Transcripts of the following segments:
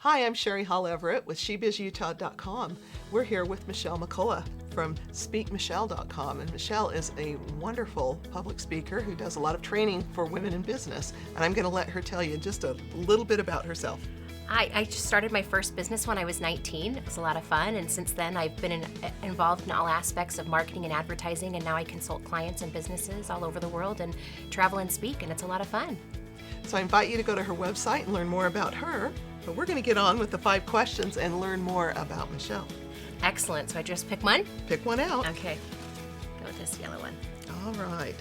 Hi, I'm Sherrie Hall Everett with SheBizUtah.com. We're here with Michele McCullough from speakmichele.com, and Michele is a wonderful public speaker who does a lot of training for women in business, and I'm going to let her tell you just a little bit about herself. I just started my first business when I was 19. It was a lot of fun, and since then I've been involved in all aspects of marketing and advertising, and now I consult clients and businesses all over the world and travel and speak, and it's a lot of fun. So I invite you to go to her website and learn more about her, but we're going to get on with the 5 questions and learn more about Michele. Excellent. So I just pick one? Pick one out. Okay. Go with this yellow one. All right.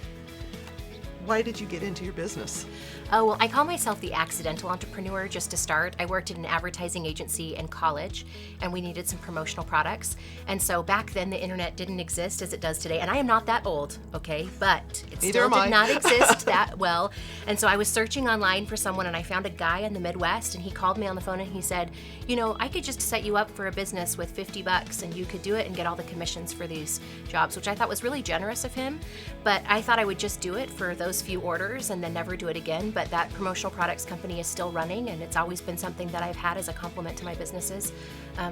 Why did you get into your business? Oh, well, I call myself the accidental entrepreneur just to start. I worked at an advertising agency in college, and we needed some promotional products. And so back then, the internet didn't exist as it does today. And I am not that old, okay? But it still did not exist that well. And so I was searching online for someone, and I found a guy in the Midwest, and he called me on the phone, and he said, you know, I could just set you up for a business with $50, and you could do it and get all the commissions for these jobs, which I thought was really generous of him. But I thought I would just do it for those few orders and then never do it again. But that promotional products company is still running, and it's always been something that I've had as a complement to my businesses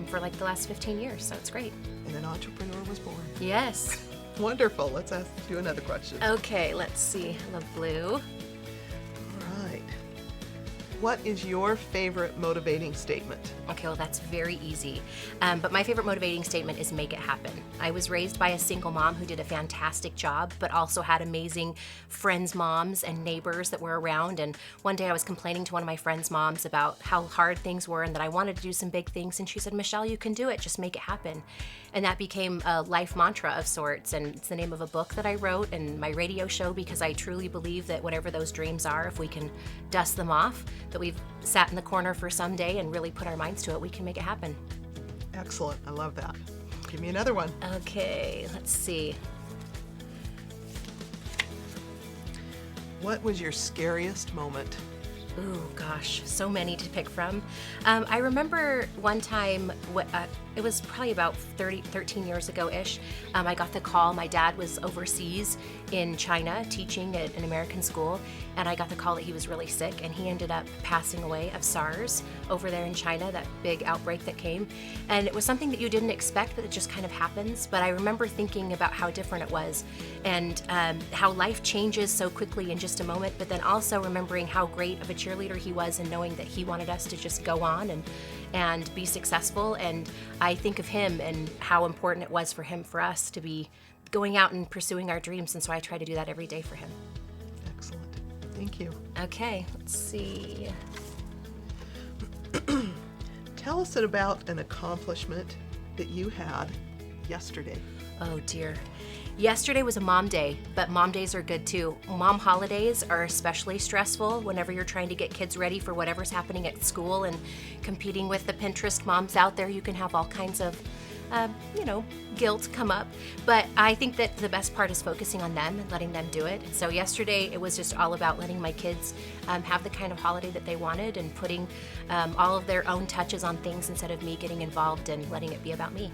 for like the last 15 years, so it's great. And an entrepreneur was born. Yes. Wonderful. Let's ask you another question. Okay, let's see. I love blue. All right. What is your favorite motivating statement? Okay, well, that's very easy. But my favorite motivating statement is make it happen. I was raised by a single mom who did a fantastic job, but also had amazing friends' moms and neighbors that were around. And one day I was complaining to one of my friends' moms about how hard things were and that I wanted to do some big things. And she said, Michele, you can do it. Just make it happen. And that became a life mantra of sorts. And it's the name of a book that I wrote and my radio show, because I truly believe that whatever those dreams are, if we can dust them off, that we've sat in the corner for some day and really put our minds to it, we can make it happen. Excellent. I love that. Give me another one. Okay, let's see. What was your scariest moment? Ooh, gosh, so many to pick from. I remember one time, it was probably about 13 years ago-ish, I got the call. My dad was overseas in China teaching at an American school, and I got the call that he was really sick, and he ended up passing away of SARS over there in China, that big outbreak that came. And it was something that you didn't expect, but it just kind of happens. But I remember thinking about how different it was, and how life changes so quickly in just a moment, but then also remembering how great of a cheerleader he was, and knowing that he wanted us to just go on and be successful. And I think of him and how important it was for us to be going out and pursuing our dreams, and so I try to do that every day for him. Excellent. Thank you. Okay, let's see. Tell us about an accomplishment that you had yesterday. Oh dear. Yesterday was a mom day, but mom days are good too. Mom holidays are especially stressful whenever you're trying to get kids ready for whatever's happening at school and competing with the Pinterest moms out there. You can have all kinds of guilt come up. But I think that the best part is focusing on them and letting them do it. So yesterday it was just all about letting my kids have the kind of holiday that they wanted, and putting all of their own touches on things instead of me getting involved and letting it be about me.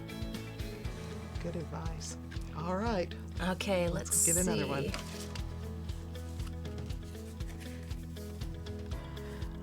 Good advice. All right. Okay, let's get another one.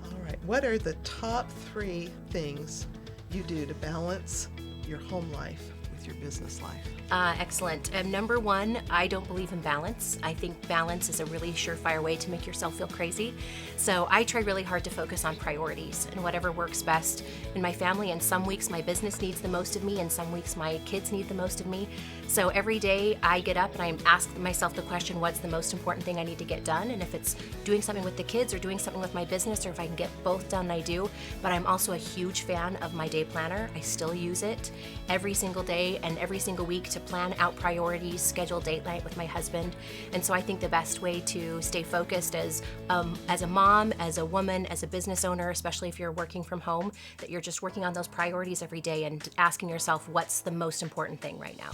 All right. What are the top 3 things you do to balance your home life with your business life? Excellent. Number 1, I don't believe in balance. I think balance is a really surefire way to make yourself feel crazy. So I try really hard to focus on priorities and whatever works best in my family. And some weeks my business needs the most of me, and some weeks my kids need the most of me. So every day I get up and I ask myself the question, what's the most important thing I need to get done? And if it's doing something with the kids or doing something with my business, or if I can get both done, I do. But I'm also a huge fan of my day planner. I still use it every single day and every single week to plan out priorities, schedule date night with my husband. And so I think the best way to stay focused as a mom, as a woman, as a business owner, especially if you're working from home, that you're just working on those priorities every day and asking yourself, what's the most important thing right now?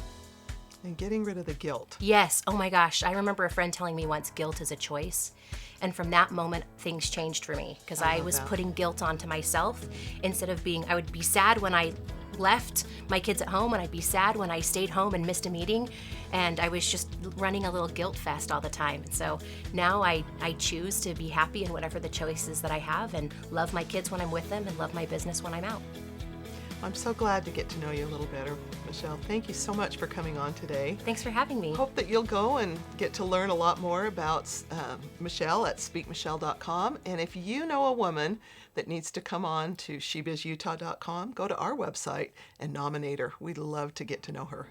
And getting rid of the guilt. Yes. Oh my gosh. I remember a friend telling me once, guilt is a choice. And from that moment, things changed for me, because I was putting guilt onto myself instead of I would be sad when I left my kids at home, and I'd be sad when I stayed home and missed a meeting, and I was just running a little guilt fest all the time. And so now I choose to be happy in whatever the choices that I have, and love my kids when I'm with them, and love my business when I'm out. I'm so glad to get to know you a little better, Michele. Thank you so much for coming on today. Thanks for having me. Hope that you'll go and get to learn a lot more about Michele at SpeakMichele.com. And if you know a woman that needs to come on to SheBizUtah.com, go to our website and nominate her. We'd love to get to know her.